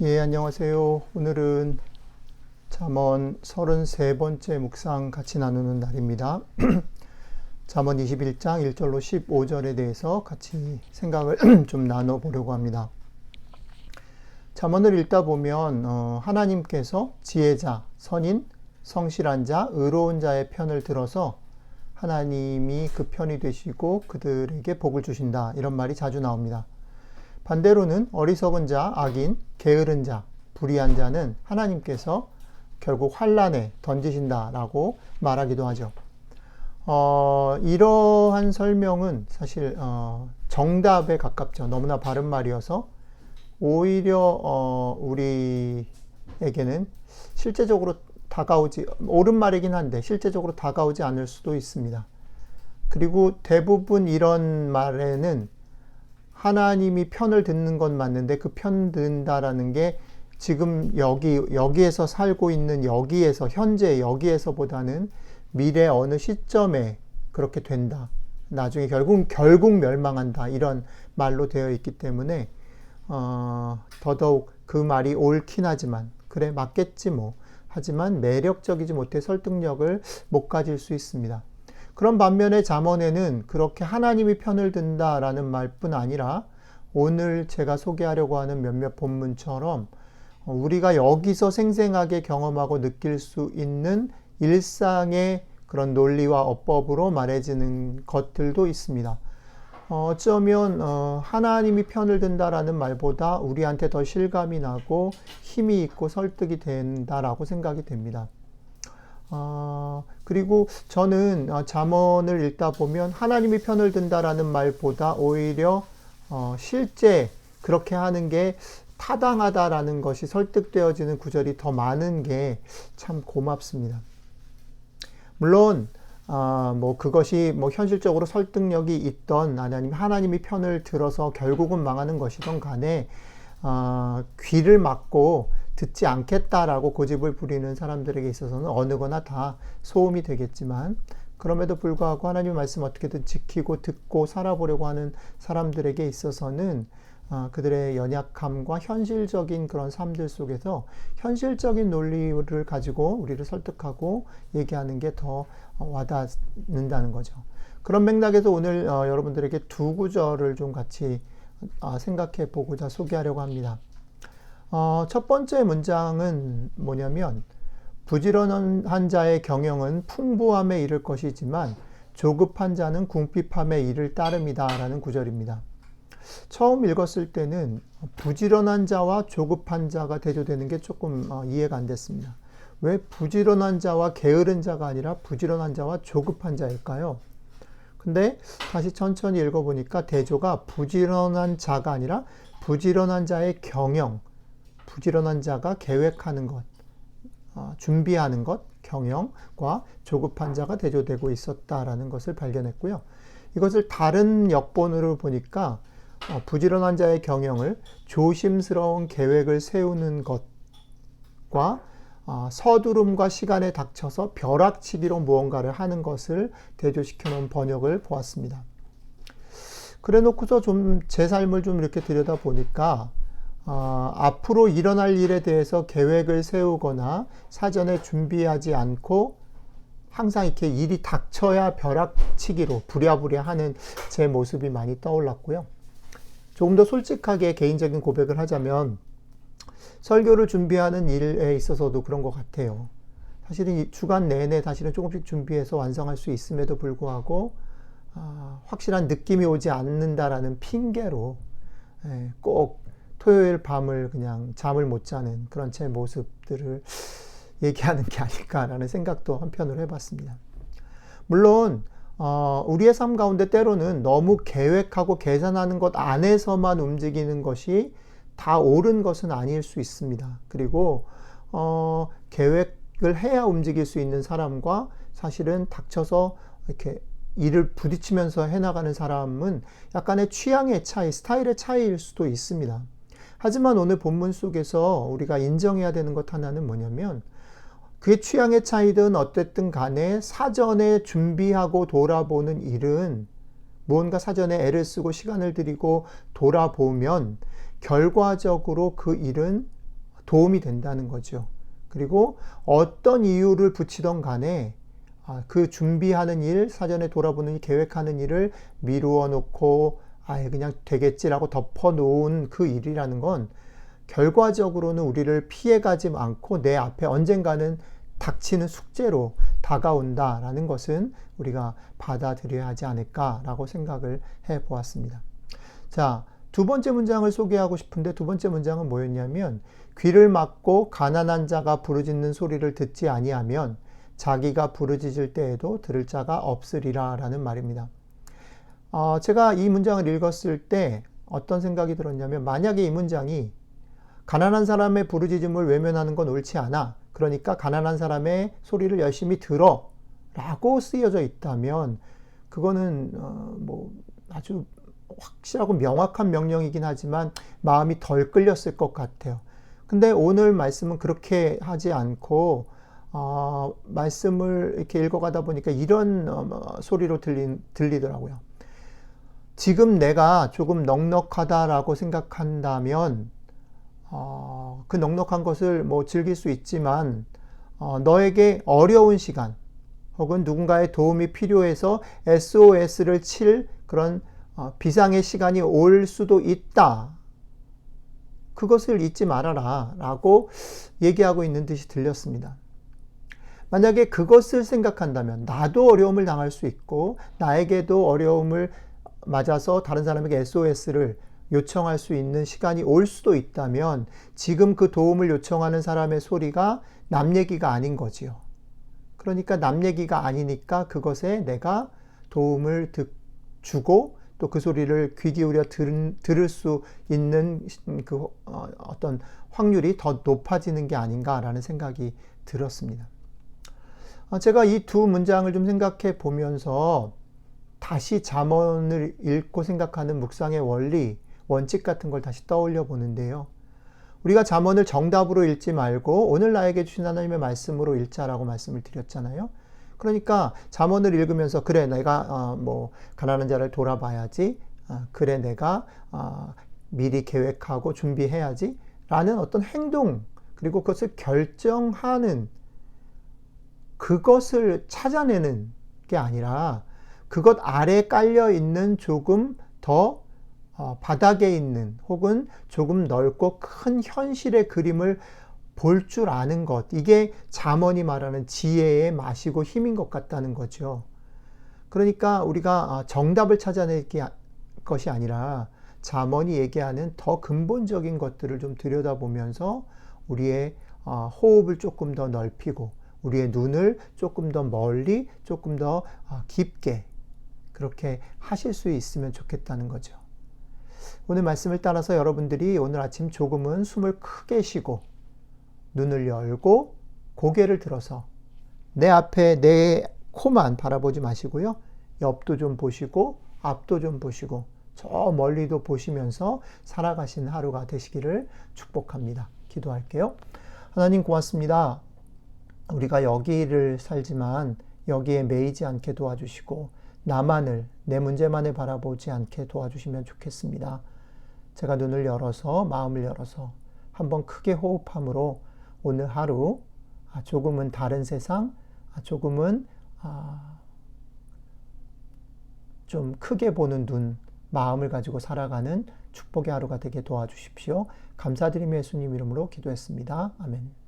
예, 안녕하세요. 오늘은 잠언 33번째 묵상 같이 나누는 날입니다. 잠언 21장 1절로 15절에 대해서 같이 생각을 좀 나눠보려고 합니다. 잠언을 읽다 보면 하나님께서 지혜자, 선인, 성실한 자, 의로운 자의 편을 들어서 하나님이 그 편이 되시고 그들에게 복을 주신다, 이런 말이 자주 나옵니다. 반대로는 어리석은 자, 악인, 게으른 자, 불의한 자는 하나님께서 결국 환난에 던지신다라고 말하기도 하죠. 이러한 설명은 사실 정답에 가깝죠. 너무나 바른 말이어서 오히려 우리에게는 실제적으로 옳은 말이긴 한데 실제적으로 다가오지 않을 수도 있습니다. 그리고 대부분 이런 말에는 하나님이 편을 듣는 건 맞는데 그 편 든다라는 게 지금 여기에서 살고 있는 여기에서, 현재 여기에서보다는 미래 어느 시점에 그렇게 된다, 나중에 결국 멸망한다, 이런 말로 되어 있기 때문에 더더욱 그 말이 옳긴 하지만, 그래 맞겠지 뭐, 하지만 매력적이지 못해 설득력을 못 가질 수 있습니다. 그런 반면에 잠언에는 그렇게 하나님이 편을 든다라는 말뿐 아니라 오늘 제가 소개하려고 하는 몇몇 본문처럼 우리가 여기서 생생하게 경험하고 느낄 수 있는 일상의 그런 논리와 어법으로 말해지는 것들도 있습니다. 어쩌면 하나님이 편을 든다라는 말보다 우리한테 더 실감이 나고 힘이 있고 설득이 된다라고 생각이 됩니다. 그리고 저는 잠언을 읽다 보면 하나님이 편을 든다라는 말보다 오히려 실제 그렇게 하는 게 타당하다라는 것이 설득되어지는 구절이 더 많은 게 참 고맙습니다. 물론 뭐 그것이 뭐 현실적으로 설득력이 있던, 하나님이 편을 들어서 결국은 망하는 것이던 간에 귀를 막고 듣지 않겠다라고 고집을 부리는 사람들에게 있어서는 어느 거나 다 소음이 되겠지만, 그럼에도 불구하고 하나님의 말씀 어떻게든 지키고 듣고 살아보려고 하는 사람들에게 있어서는 그들의 연약함과 현실적인 그런 삶들 속에서 현실적인 논리를 가지고 우리를 설득하고 얘기하는 게 더 와닿는다는 거죠. 그런 맥락에서 오늘 여러분들에게 두 구절을 좀 같이 생각해 보고자 소개하려고 합니다. 첫 번째 문장은 뭐냐면, 부지런한 자의 경영은 풍부함에 이를 것이지만 조급한 자는 궁핍함에 이를 따름이다 라는 구절입니다. 처음 읽었을 때는 부지런한 자와 조급한 자가 대조되는 게 조금 이해가 안 됐습니다. 왜 부지런한 자와 게으른 자가 아니라 부지런한 자와 조급한 자일까요? 근데 다시 천천히 읽어보니까 대조가 부지런한 자가 아니라 부지런한 자의 경영, 부지런한 자가 계획하는 것, 준비하는 것, 경영과 조급한 자가 대조되고 있었다라는 것을 발견했고요. 이것을 다른 역본으로 보니까 부지런한 자의 경영을 조심스러운 계획을 세우는 것과 서두름과 시간에 닥쳐서 벼락치기로 무언가를 하는 것을 대조시켜 놓은 번역을 보았습니다. 그래 놓고서 좀 제 삶을 좀 이렇게 들여다 보니까 앞으로 일어날 일에 대해서 계획을 세우거나 사전에 준비하지 않고 항상 이렇게 일이 닥쳐야 벼락치기로 부랴부랴 하는 제 모습이 많이 떠올랐고요. 조금 더 솔직하게 개인적인 고백을 하자면 설교를 준비하는 일에 있어서도 그런 것 같아요. 사실은 이 주간 내내 사실은 조금씩 준비해서 완성할 수 있음에도 불구하고 확실한 느낌이 오지 않는다라는 핑계로 꼭 토요일 밤을 그냥 잠을 못 자는 그런 제 모습들을 얘기하는 게 아닐까라는 생각도 한편으로 해봤습니다. 물론 우리의 삶 가운데 때로는 너무 계획하고 계산하는 것 안에서만 움직이는 것이 다 옳은 것은 아닐 수 있습니다. 그리고 계획을 해야 움직일 수 있는 사람과 사실은 닥쳐서 이렇게 일을 부딪히면서 해나가는 사람은 약간의 취향의 차이, 스타일의 차이일 수도 있습니다. 하지만 오늘 본문 속에서 우리가 인정해야 되는 것 하나는 뭐냐면, 그의 취향의 차이든 어쨌든 간에 사전에 준비하고 돌아보는 일은, 무언가 사전에 애를 쓰고 시간을 들이고 돌아보면 결과적으로 그 일은 도움이 된다는 거죠. 그리고 어떤 이유를 붙이던 간에 그 준비하는 일, 사전에 돌아보는 일, 계획하는 일을 미루어 놓고 아예 그냥 되겠지라고 덮어 놓은 그 일이라는 건 결과적으로는 우리를 피해가지 않고 내 앞에 언젠가는 닥치는 숙제로 다가온다라는 것은 우리가 받아들여야 하지 않을까라고 생각을 해 보았습니다. 자, 두 번째 문장을 소개하고 싶은데 두 번째 문장은 뭐였냐면 귀를 막고 가난한 자가 부르짖는 소리를 듣지 아니하면 자기가 부르짖을 때에도 들을 자가 없으리라 라는 말입니다. 제가 이 문장을 읽었을 때 어떤 생각이 들었냐면 만약에 이 문장이 가난한 사람의 부르짖음을 외면하는 건 옳지 않아. 그러니까 가난한 사람의 소리를 열심히 들어 라고 쓰여져 있다면 그거는 뭐 아주 확실하고 명확한 명령이긴 하지만 마음이 덜 끌렸을 것 같아요. 근데 오늘 말씀은 그렇게 하지 않고 말씀을 이렇게 읽어가다 보니까 이런 소리로 들리더라고요. 지금 내가 조금 넉넉하다라고 생각한다면 그 넉넉한 것을 뭐 즐길 수 있지만 너에게 어려운 시간 혹은 누군가의 도움이 필요해서 SOS를 칠 그런 비상의 시간이 올 수도 있다. 그것을 잊지 말아라 라고 얘기하고 있는 듯이 들렸습니다. 만약에 그것을 생각한다면 나도 어려움을 당할 수 있고 나에게도 어려움을 맞아서 다른 사람에게 SOS를 요청할 수 있는 시간이 올 수도 있다면 지금 그 도움을 요청하는 사람의 소리가 남 얘기가 아닌 거지요. 그러니까 남 얘기가 아니니까 그것에 내가 도움을 주고 또 그 소리를 귀 기울여 들을 수 있는 그 어떤 확률이 더 높아지는 게 아닌가라는 생각이 들었습니다. 제가 이 두 문장을 좀 생각해 보면서 다시 잠언을 읽고 생각하는 묵상의 원리, 원칙 같은 걸 다시 떠올려 보는데요. 우리가 잠언을 정답으로 읽지 말고 오늘 나에게 주신 하나님의 말씀으로 읽자라고 말씀을 드렸잖아요. 그러니까 잠언을 읽으면서 그래 내가 뭐 가난한 자를 돌아봐야지, 그래 내가 미리 계획하고 준비해야지 라는 어떤 행동 그리고 그것을 결정하는 그것을 찾아내는 게 아니라 그것 아래 깔려 있는 조금 더 바닥에 있는 혹은 조금 넓고 큰 현실의 그림을 볼 줄 아는 것, 이게 잠언이 말하는 지혜의 맛이고 힘인 것 같다는 거죠. 그러니까 우리가 정답을 찾아낼 것이 아니라 잠언이 얘기하는 더 근본적인 것들을 좀 들여다보면서 우리의 호흡을 조금 더 넓히고 우리의 눈을 조금 더 멀리 조금 더 깊게 그렇게 하실 수 있으면 좋겠다는 거죠. 오늘 말씀을 따라서 여러분들이 오늘 아침 조금은 숨을 크게 쉬고 눈을 열고 고개를 들어서 내 앞에 내 코만 바라보지 마시고요. 옆도 좀 보시고 앞도 좀 보시고 저 멀리도 보시면서 살아가신 하루가 되시기를 축복합니다. 기도할게요. 하나님 고맙습니다. 우리가 여기를 살지만 여기에 매이지 않게 도와주시고 나만을, 내 문제만을 바라보지 않게 도와주시면 좋겠습니다. 제가 눈을 열어서 마음을 열어서 한번 크게 호흡함으로 오늘 하루 조금은 다른 세상, 조금은 좀 크게 보는 눈, 마음을 가지고 살아가는 축복의 하루가 되게 도와주십시오. 감사드리며 예수님 이름으로 기도했습니다. 아멘.